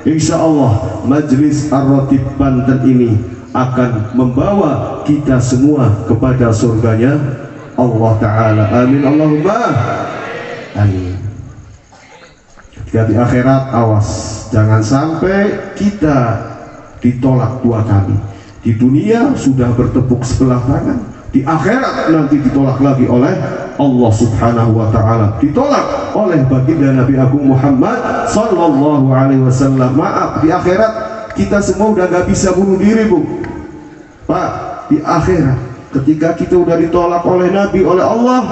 insya Allah Majelis Ar-Ratib Banten ini akan membawa kita semua kepada surganya Allah Ta'ala. Amin Allahumma amin. Ketika di akhirat, awas jangan sampai kita ditolak dua kali. Di dunia sudah bertepuk sebelah tangan, di akhirat nanti ditolak lagi oleh Allah Subhanahu wa Ta'ala, ditolak oleh baginda Nabi Agung Muhammad sallallahu alaihi wasallam. Maaf, di akhirat kita semua udah gak bisa bunuh diri, Bu. Pak, di akhirat ketika kita udah ditolak oleh Nabi, oleh Allah,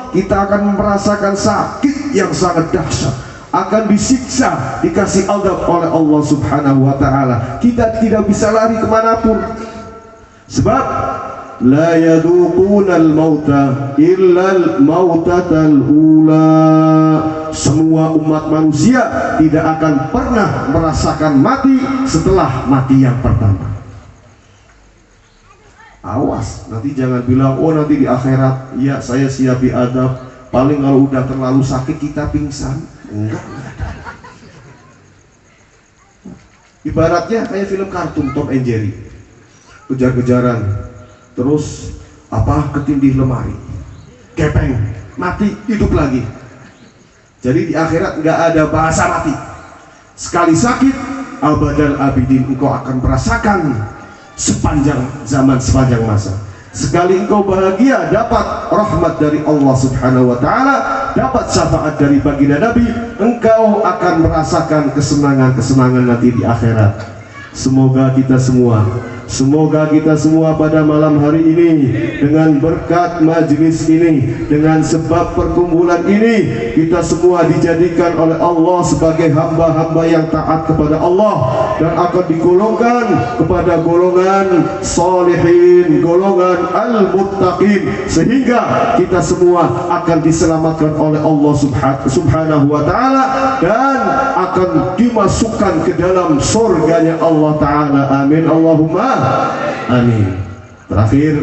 kita akan merasakan sakit yang sangat dahsyat, akan disiksa, dikasih azab oleh Allah Subhanahu wa Ta'ala. Kita tidak bisa lari kemanapun, sebab la yaduqunal mauta illal mautatal ula. Semua umat manusia tidak akan pernah merasakan mati setelah mati yang pertama. Awas, nanti jangan bilang, oh nanti di akhirat ya saya siap diadab, paling kalau udah terlalu sakit kita pingsan. Enggak. Ibaratnya kayak film kartun Tom and Jerry, kejar-kejaran, terus ketindih lemari, kepeng, mati, hidup lagi. Jadi di akhirat nggak ada bahasa mati. Sekali sakit, abadal abidin engkau akan merasakan sepanjang zaman, sepanjang masa. Sekali engkau bahagia dapat rahmat dari Allah Subhanahu wa taala, dapat syafaat dari baginda Nabi, engkau akan merasakan kesenangan-kesenangan nanti di akhirat. Semoga kita semua pada malam hari ini dengan berkat majelis ini, dengan sebab perkumpulan ini, kita semua dijadikan oleh Allah sebagai hamba-hamba yang taat kepada Allah dan akan digolongkan kepada golongan salihin, golongan al-muttaqin, sehingga kita semua akan diselamatkan oleh Allah Subhanahu wa taala dan akan dimasukkan ke dalam surganya Allah taala. Amin Allahumma amin. Terakhir,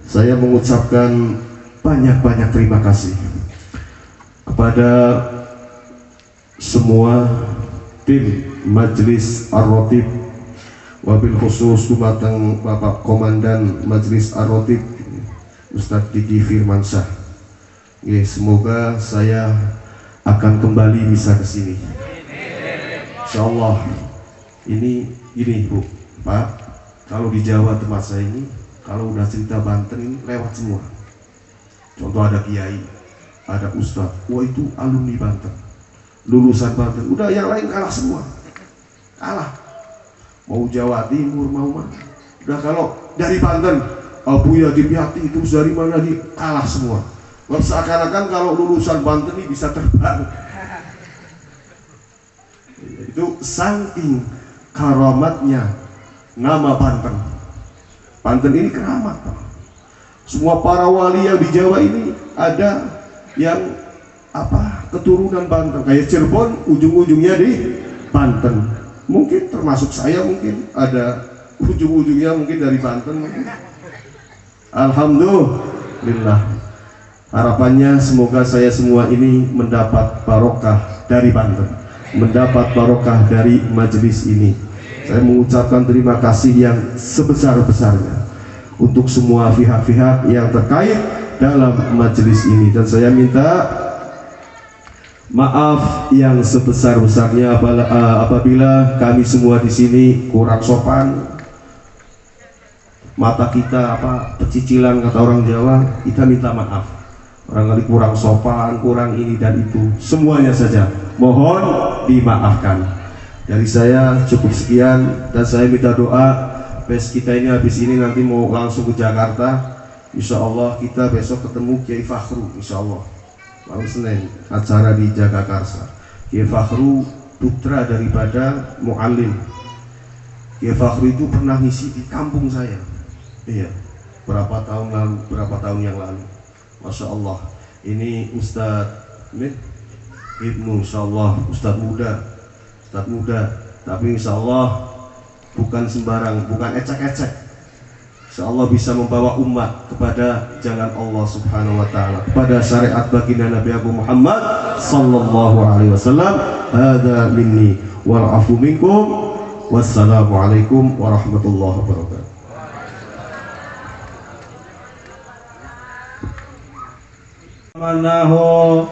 saya mengucapkan banyak-banyak terima kasih kepada semua tim Majelis Ar-Rotib, wabil khusus dumateng Bapak Komandan Majelis Ar-Rotib Ustadz Diki Firmansyah. Semoga saya akan kembali bisa ke sini. Insyaallah. Ini Bu, Pak, kalau di Jawa tempat saya ini, kalau udah cerita Banten ini lewat semua. Contoh ada kiai, ada ustadz, wah itu alumni Banten, lulusan Banten, udah yang lain kalah semua, kalah. Mau Jawa Timur mau mana, udah kalau dari Banten, Abu ya Dipiati itu dari mana lagi, kalah semua. Seakan-akan kalau lulusan Banten ini bisa terbang. Itu saking karamatnya nama Banten. Banten ini keramat. Semua para wali yang di Jawa ini ada yang keturunan Banten. Kayak Cirebon ujung-ujungnya di Banten. Mungkin termasuk saya, mungkin ada ujung-ujungnya mungkin dari Banten mungkin. Alhamdulillah. Harapannya semoga saya semua ini mendapat barokah dari Banten, mendapat barokah dari majelis ini. Saya mengucapkan terima kasih yang sebesar-besarnya untuk semua pihak-pihak yang terkait dalam majelis ini, dan saya minta maaf yang sebesar-besarnya apabila kami semua di sini kurang sopan, mata kita pecicilan kata orang Jawa, kita minta maaf. Barangkali kurang sopan, kurang ini dan itu, semuanya saja mohon dimaafkan. Dari saya cukup sekian, dan saya minta doa bes kita ini habis ini nanti mau langsung ke Jakarta. Insya Allah kita besok ketemu Kiai Fakhru, insya Allah malam Senin acara di Jagakarsa. Kiai Fakhru putra daripada Muallim. Kiai Fakhru itu pernah ngisi di kampung saya, iya, berapa tahun yang lalu. Masya Allah, ini Ustadz Ibnu, insya Allah Ustadz muda, tapi insya Allah bukan sembarang, bukan ecek-ecek. Insya Allah bisa membawa umat kepada jalan Allah Subhanahu wa taala, kepada syariat baginda Nabi Muhammad sallallahu alaihi wasallam. Hadza minni wal afu minkum. Wassalamualaikum warahmatullahi wabarakatuh. Manahu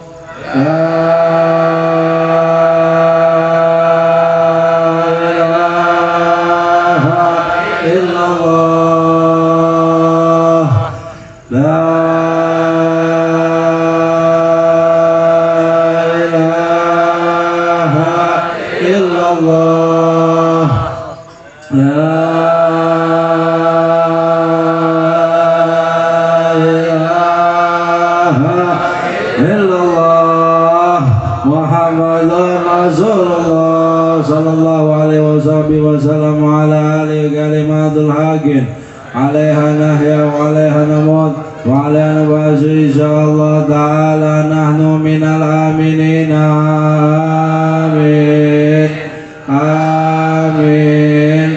wasallam ala alihi kalimatul haqqin alaiha nahya wa alaiha namut wa alaiha nabasu insyaallah ta'ala nahnu minal aminin. Amin amin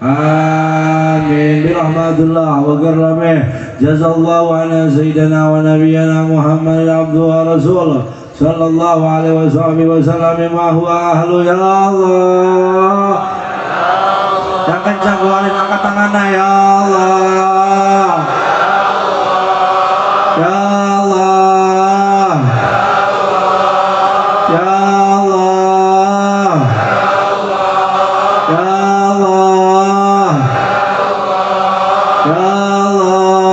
amin birahmatillah wa karramih. Jazallahu ala sayyidina wa nabiyyina Muhammad abduhu wa rasuluh sallallahu alaihi wasallam ma huwa ahlu. Ya Allah, yang kencang keluarin angkat tangannya. Ya Allah, ya Allah, ya Allah, ya Allah, ya Allah,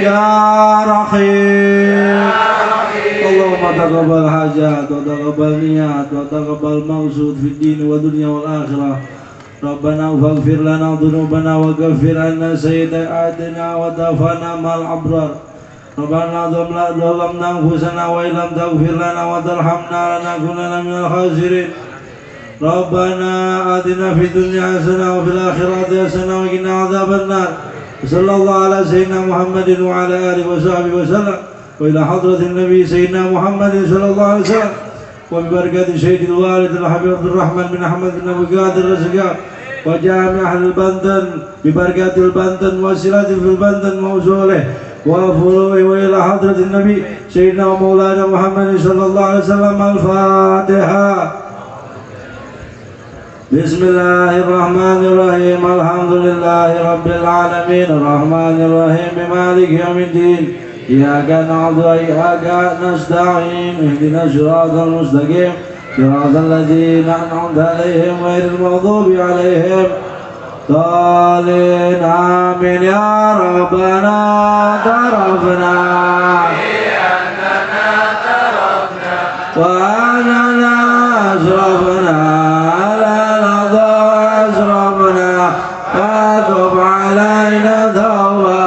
يا رحيم اللهم تقبل حاجات وتقبل نيات وتقبل مقصود في الدين والدنيا والآخرة ربنا فاغفر لنا ذنوبنا وكفر عنا سيئاتنا وتوفنا مع الأبرار ربنا ظلمنا أنفسنا وإن لم تغفر لنا وترحمنا لنكونن من الخاسرين ربنا آتنا في الدنيا حسنة وفي الآخرة حسنة وقنا عذاب النار صلى الله على سيدنا محمد وعلى آله وصحبه وسلم وإلى حضرة النبي سيدنا محمد صلى الله عليه وسلم وببركة سيد الوالد الحبيب عبد الرحمن بن أحمد بن أبي قادر الرزقاء وجامع أهل البنتن ببركة البنتن وصلة في البنتن موصوله وفروع وإلى حضرة النبي سيدنا ومولانا محمد صلى الله عليه وسلم الفاتحة بسم الله الرحمن الرحيم الحمد لله رب العالمين الرحمن الرحيم مالك يوم الدين إياك نعبد وإياك نستعين اهدنا الصراط المستقيم صراط الذين أنعمت عليهم غير المغضوب عليهم ضالين آمين يا ربنا ترفنا وأننا أسرفنا على الأضواء أسرفنا فتب علينا توبة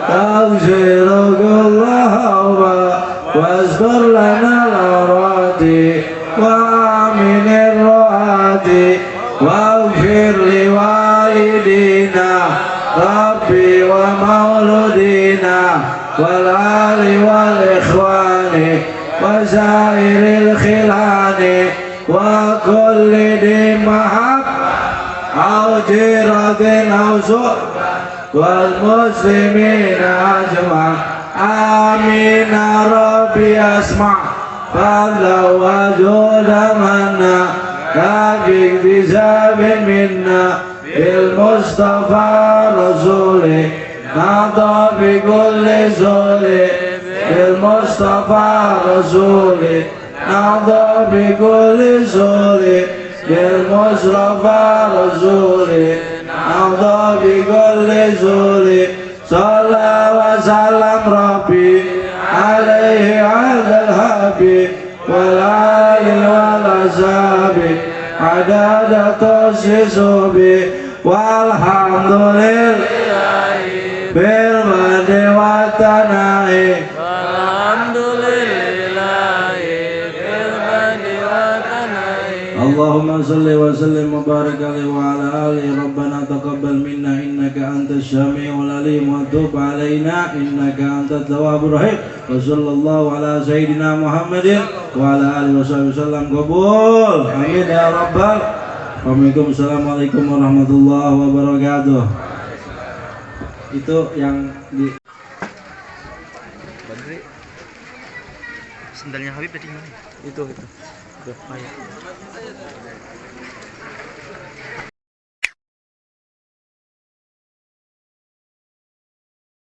تغفر كل هوبة واستر لنا العورات وآمن الرؤات واغفر لوالدينا ربي ومولودينا والآل والإخوان وسائر الخلان وكل ذي محب أو جيرة أو سوء والمسلمين أجمع آمين ربي أسمع فضلا وجودا منا لا باكتساب منا بالمصطفى رسولي نعطى بكل سولي بالمصطفى رسولي نعطى بكل سولي بالمصطفى رسولي نعطى بكل سولي صلى وسلم ربي عليه على الحبيب والآل والأصحاب عدد تخصيص به والحمد لله بالمد والثناء والحمد لله بالمن والثناء اللهم صل وسلم وبارك عليه وعلى آله ربنا تقبل منا إنك أنت السميع العليم وتب علينا إنك أنت التواب الرحيم وصلى الله على سيدنا محمد وعلى آله وصحبه وسلم قبول آمين يا رب العالمين. Assalamualaikum warahmatullahi wabarakatuh. Itu yang di Badri sendalnya Habib tadi gimana? Itu. Oh, iya.